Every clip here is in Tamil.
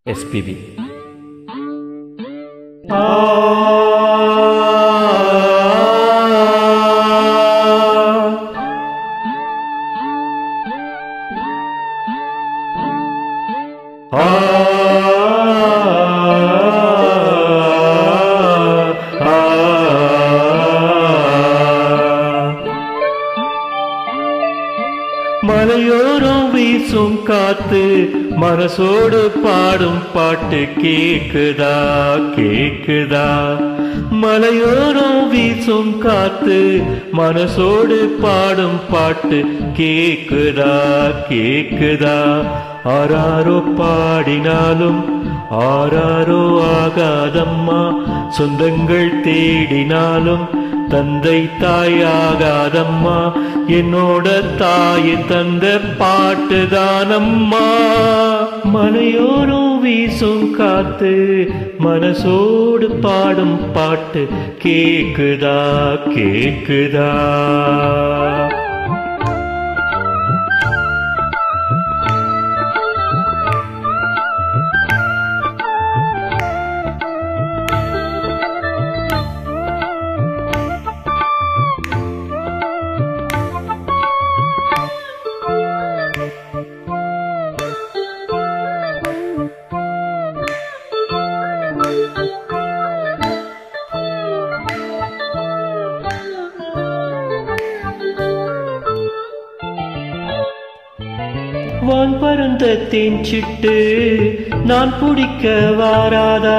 SPB. மலையோரம் வீசும் காத்து மனசோடு பாடும் பாட்டு கேக்குதா கேக்குதா. மலையோரம் வீசும் காத்து மனசோடு பாடும் பாட்டு கேக்குதா கேக்குதா. ஆராரோ பாடினாலும் ஆராரோ ஆகாதம்மா, சொந்தங்கள் தேடினாலும் தந்தை தாயாகாதம்மா, என்னோட தாய் தந்த பாட்டுதானம்மா. மலையோரம் வீசும் காத்து மனசோடு பாடும் பாட்டு கேக்குதா கேக்குதா. வான் பருந்த தேஞ்சிட்டு நான் பிடிக்க வாராதா,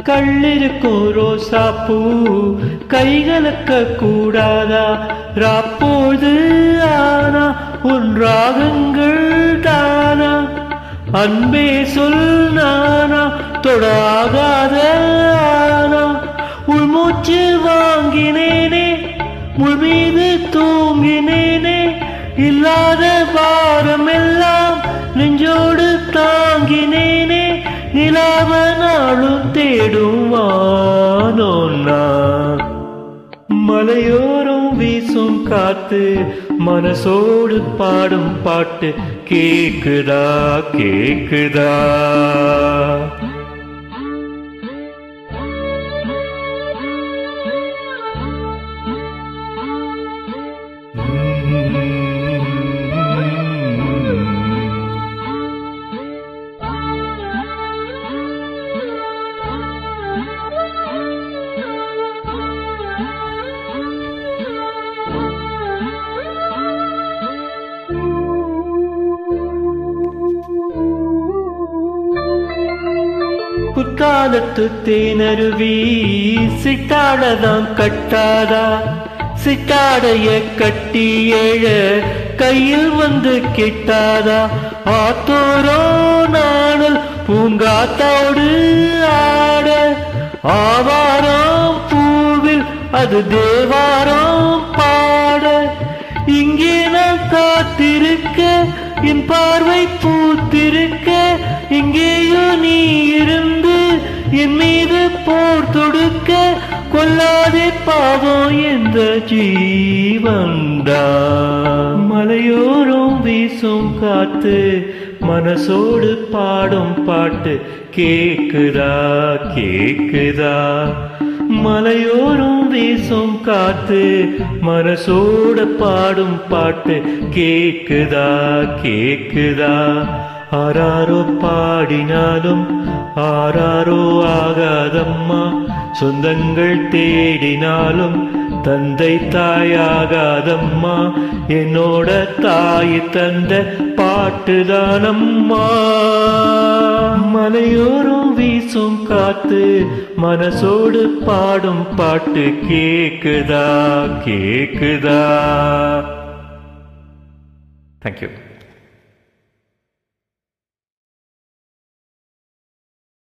கள்ளிருக்கும் ரோசா பூ கைகலக்க கூடாதா. ராப்போது ஆனா உன் ராகங்கள் தானா, அன்பே சொல் நானா தொடாகாத ஆனா. உள்மூச்சு வாங்கினேனே முள் மீது தூங்கினேனே, இல்லாத பாரமெல்லாம் நெஞ்சோடு தாங்கினேனே. நிலாவ நாளும் தேடுவானோ நான். மலையோரம் வீசும் காத்து மனசோடு பாடும் பாட்டு கேக்குதா கேக்குதா. குத்தாலத்து தேனருவி சிட்டாடதான் கட்டாதா, சிட்டாடைய கட்டி ஏழ கையில் வந்து கிட்டாதா. ஆத்தோரோ நாணல் பூங்காத்தோடு ஆட, ஆவாரம் பூவில் அது தேவாரம் பாட. இங்கே நான் காத்திருக்க என் பார்வை பூத்திருக்க, இங்கேயோ நீ இருந்து என் மீது போர் தொடுக்க. கொல்லாதே பாவம் என்ற ஜீவன்டா. மலையோரம் வீசும் காத்து மனசோடு பாடும் பாட்டு கேக்குதா கேக்குதா. மலையோரம் வீசும் காத்து மனசோடு பாடும் பாட்டு கேக்குதா கேக்குதா. ஆராரோ பாடினாலும் ஆராரோ ஆகாதம்மா, சொந்தங்கள் தேடினாலும் தந்தை தாயாகாதம்மா, என்னோட தாய் தந்த பாட்டுதானம்மா. மலையோரம் வீசும் காத்து மனசோடு பாடும் பாட்டு கேக்குதா கேக்குதா. Thank you.